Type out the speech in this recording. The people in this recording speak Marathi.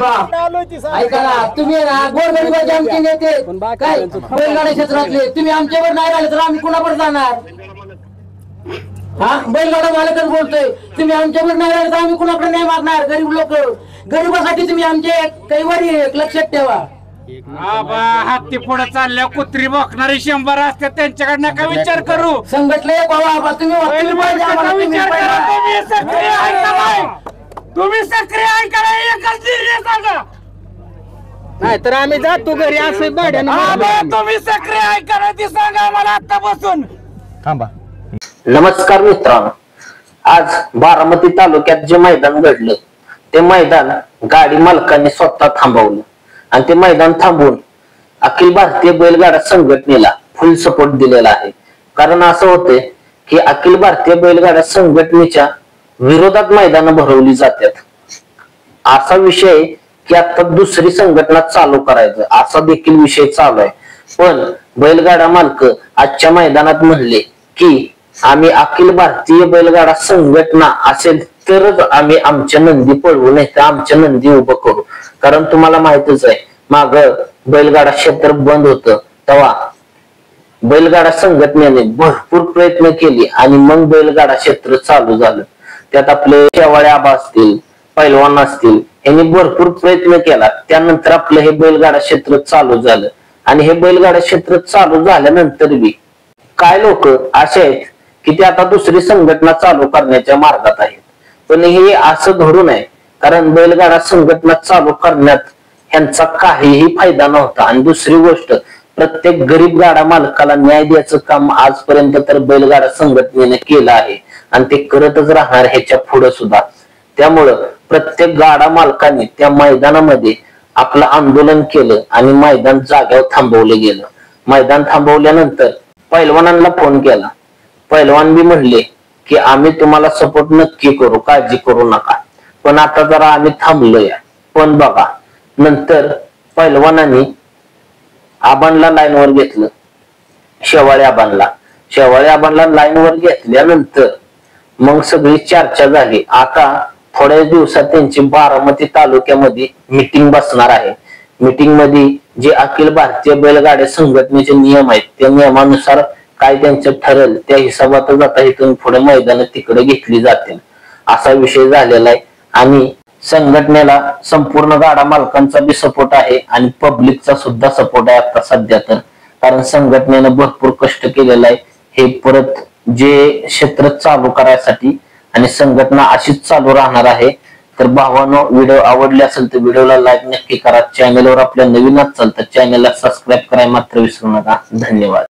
ऐका ना, तुम्ही ना गोरगरिबाचे आमचे नेते काय बैलगाडा क्षेत्रातले, तुम्ही आमच्यावर नाही राहिले तर आम्ही कुणावर जाणार? हा, बैलगाडा मालकच बोलतोय, तुम्ही आमच्यावर नाही राहिले तर आम्ही कुणाकडे नाही मागणार? गरीब लोक, गरीबासाठी तुम्ही आमचे कैवारी एक लक्षात ठेवा. हत्ती पुढे चालल्या कुत्री बघणारी 100 असतात, त्यांच्याकडे नका विचार करू. संघटले बाबा तुम्ही तुम्ही सक्रिय ऐका नाही तर आम्ही जातो घरी असं भाड्यानं. तुम्ही सक्रिय ऐका ती सांगा आम्हाला आता बसून. थांबा. नमस्कार मित्रांनो, आज बारामती तालुक्यात जे मैदान घडलं ते मैदान गाडी मालकांनी स्वतः थांबवलं आणि ते मैदान थांबवून अखिल भारतीय बैलगाडा संघटनेला फुल सपोर्ट दिलेला आहे. कारण असं होते की अखिल भारतीय बैलगाडा संघटनेच्या विरोधात मैदानं भरवली जातात. असा विषय की आता दुसरी संघटना चालू करायचं असा देखील विषय चालू आहे. पण बैलगाडा मालक आजच्या मैदानात म्हणले की आम्ही अखिल भारतीय बैलगाडा संघटना असेल तरच आम्ही आमच्या नंदी पळवू, नाही तर आमच्या नंदी उभं करू. कारण तुम्हाला माहितच आहे, माग बैलगाडा क्षेत्र बंद होतं तेव्हा बैलगाडा संघटनेने भरपूर प्रयत्न केले आणि मग बैलगाडा क्षेत्र चालू झालं. त्यात आपले शेवाळे आबा असतील, पैलवान असतील, यांनी भरपूर प्रयत्न केला. त्यानंतर आपलं हे बैलगाडा क्षेत्र चालू झालं आणि हे बैलगाडा क्षेत्र चालू झाल्यानंतर बी काय लोक असे आहेत की ते आता दुसरी संघटना चालू करण्याच्या मार्गात आहेत. पण हे असं घडू नये, कारण बैलगाडा संघटना चालू करण्यात ह्यांचा काहीही फायदा नव्हता. आणि दुसरी गोष्ट, प्रत्येक गरीब गाडा मालकाला न्याय द्यायचं काम आजपर्यंत तर बैलगाडा संघटनेने केलं आहे आणि ते करतच राहणार ह्याच्या पुढे सुद्धा. त्यामुळं प्रत्येक गाडा मालकाने त्या मैदानामध्ये आपलं आंदोलन केलं आणि मैदान जाग्यावर थांबवलं गेलं. मैदान थांबवल्यानंतर पैलवानांना फोन केला. पैलवान बी म्हणले की आम्ही तुम्हाला सपोर्ट नक्की करू, काळजी करू नका, पण आता जरा आम्ही थांबलोय. पण बघा, नंतर पैलवानांनी आबांना लाईनवर घेतलं, शेवाळे आबांना लाईनवर घेतल्यानंतर मग सगळी चर्चा झाली. आता थोड्या दिवसात त्यांची बारामती तालुक्यामध्ये मीटिंग बसणार आहे. मीटिंग मध्ये जे अखिल भारतीय बैलगाड्या संघटनेचे नियम आहेत त्या नियमानुसार काय त्यांचं ठरेल त्या हिशोबातच आता इथून पुढे मैदान तिकडे घेतली जातील असा विषय झालेला आहे. आणि संघटनेला संपूर्ण गाडा मालकांचा बी सपोर्ट आहे आणि पब्लिकचा सुद्धा सपोर्ट आहे आता सध्या तर. कारण संघटनेनं भरपूर कष्ट केलेलं आहे हे परत जे क्षेत्र चालू करायसाठी, आणि संघटना अशीच चालू राहणार आहे. तर भावांनो, व्हिडिओ आवडले असेल तर व्हिडिओला लाईक नक्की करा. चॅनलवर आपल्या नवीनच असाल तर चॅनलला सबस्क्राईब करायला मात्र विसरू नका. धन्यवाद.